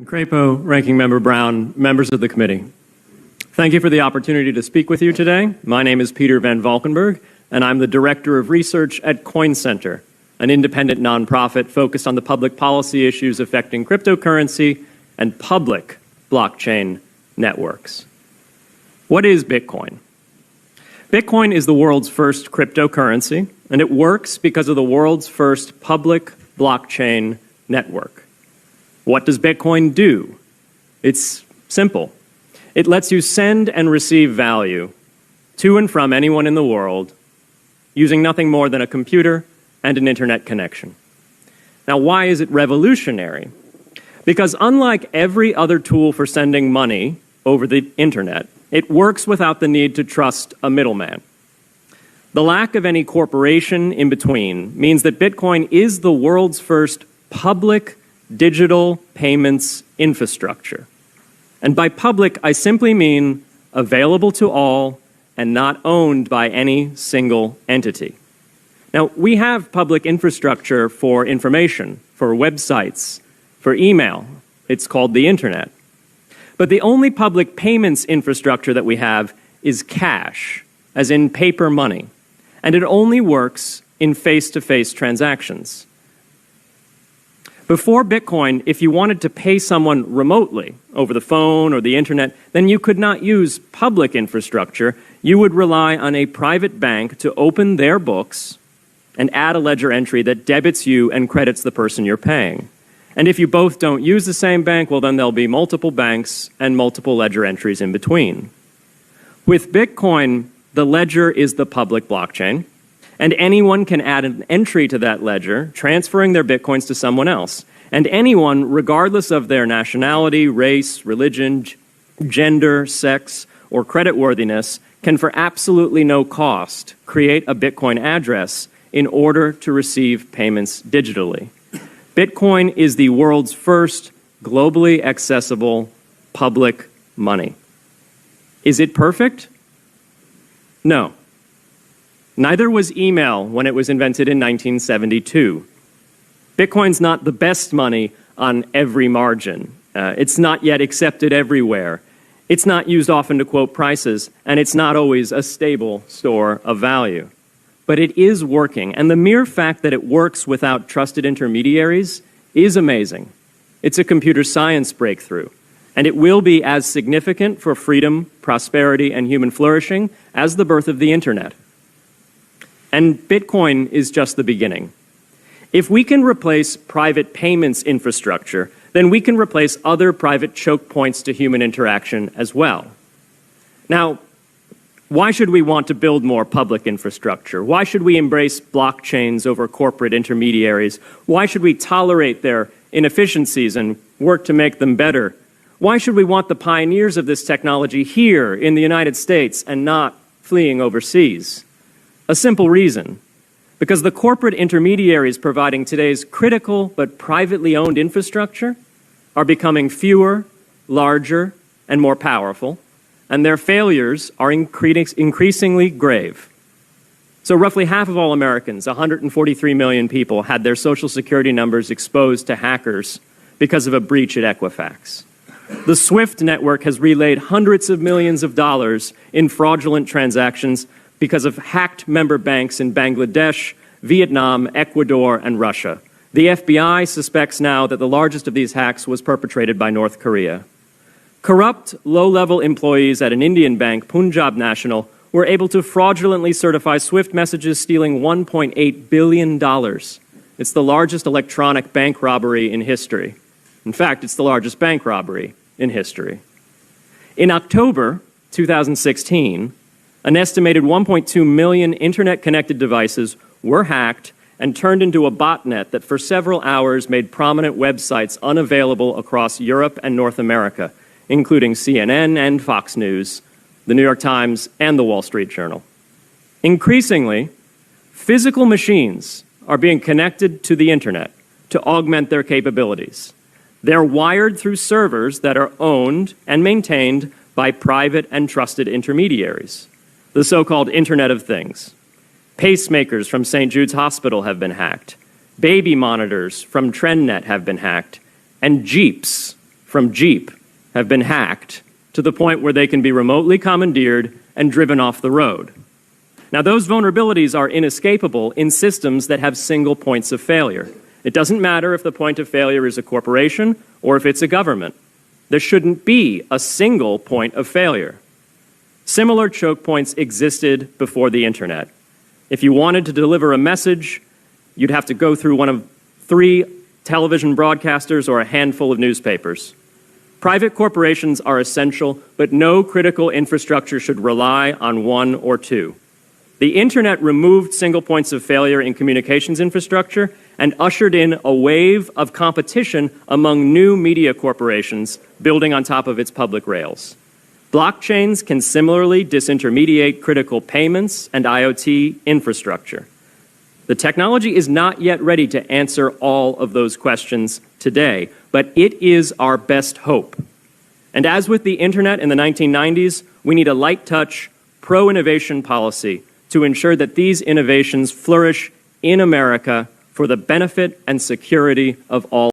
Crapo, Ranking Member Brown, members of the committee. Thank you for the opportunity to speak with you today. My name is Peter Van Valkenburg, and I'm the Director of Research at Coin Center, an independent nonprofit focused on the public policy issues affecting cryptocurrency and public blockchain networks. What is Bitcoin? Bitcoin is the world's first cryptocurrency, and it works because of the world's first public blockchain network. What does Bitcoin do? It's simple. It lets you send and receive value to and from anyone in the world using nothing more than a computer and an internet connection. Now, why is it revolutionary? Because unlike every other tool for sending money over the internet, it works without the need to trust a middleman. The lack of any corporation in between means that Bitcoin is the world's first public digital payments infrastructure. And by public, I simply mean available to all and not owned by any single entity. Now, we have public infrastructure for information, for websites, for email. It's called the internet. But the only public payments infrastructure that we have is cash, as in paper money. And it only works in face-to-face transactions. Before Bitcoin, if you wanted to pay someone remotely over the phone or the internet, then you could not use public infrastructure. You would rely on a private bank to open their books and add a ledger entry that debits you and credits the person you're paying. And if you both don't use the same bank, well, then there'll be multiple banks and multiple ledger entries in between. With Bitcoin, the ledger is the public blockchain, and anyone can add an entry to that ledger, transferring their Bitcoins to someone else. And anyone, regardless of their nationality, race, religion, gender, sex, or creditworthiness, can for absolutely no cost create a Bitcoin address in order to receive payments digitally. Bitcoin is the world's first globally accessible public money. Is it perfect? No. Neither was email when it was invented in 1972. Bitcoin's not the best money on every margin. It's not yet accepted everywhere. It's not used often to quote prices, and it's not always a stable store of value. But it is working, and the mere fact that it works without trusted intermediaries is amazing. It's a computer science breakthrough, and it will be as significant for freedom, prosperity, and human flourishing as the birth of the internet. And Bitcoin is just the beginning. If we can replace private payments infrastructure, then we can replace other private choke points to human interaction as well. Now, why should we want to build more public infrastructure? Why should we embrace blockchains over corporate intermediaries? Why should we tolerate their inefficiencies and work to make them better? Why should we want the pioneers of this technology here in the United States and not fleeing overseas? A simple reason. Because the corporate intermediaries providing today's critical but privately owned infrastructure are becoming fewer, larger, and more powerful, and their failures are increasingly grave. So roughly half of all Americans, 143 million people, had their Social Security numbers exposed to hackers because of a breach at Equifax. The SWIFT network has relayed hundreds of millions of dollars in fraudulent transactions because of hacked member banks in Bangladesh, Vietnam, Ecuador, and Russia. The FBI suspects now that the largest of these hacks was perpetrated by North Korea. Corrupt, low-level employees at an Indian bank, Punjab National, were able to fraudulently certify SWIFT messages, stealing $1.8 billion. It's the largest electronic bank robbery in history. In fact, it's the largest bank robbery in history. In October 2016, an estimated 1.2 million internet-connected devices were hacked and turned into a botnet that for several hours made prominent websites unavailable across Europe and North America, including CNN and Fox News, the New York Times, and the Wall Street Journal. Increasingly, physical machines are being connected to the internet to augment their capabilities. They're wired through servers that are owned and maintained by private and trusted intermediaries, the so-called Internet of Things. Pacemakers from St. Jude's Hospital have been hacked. Baby monitors from TrendNet have been hacked. And Jeeps from Jeep have been hacked to the point where they can be remotely commandeered and driven off the road. Now, those vulnerabilities are inescapable in systems that have single points of failure. It doesn't matter if the point of failure is a corporation or if it's a government. There shouldn't be a single point of failure. Similar choke points existed before the internet. If you wanted to deliver a message, you'd have to go through one of 3 television broadcasters or a handful of newspapers. Private corporations are essential, but no critical infrastructure should rely on 1 or 2. The internet removed single points of failure in communications infrastructure and ushered in a wave of competition among new media corporations building on top of its public rails. Blockchains can similarly disintermediate critical payments and IoT infrastructure. The technology is not yet ready to answer all of those questions today, but it is our best hope. And as with the internet in the 1990s, we need a light-touch, pro-innovation policy to ensure that these innovations flourish in America for the benefit and security of all.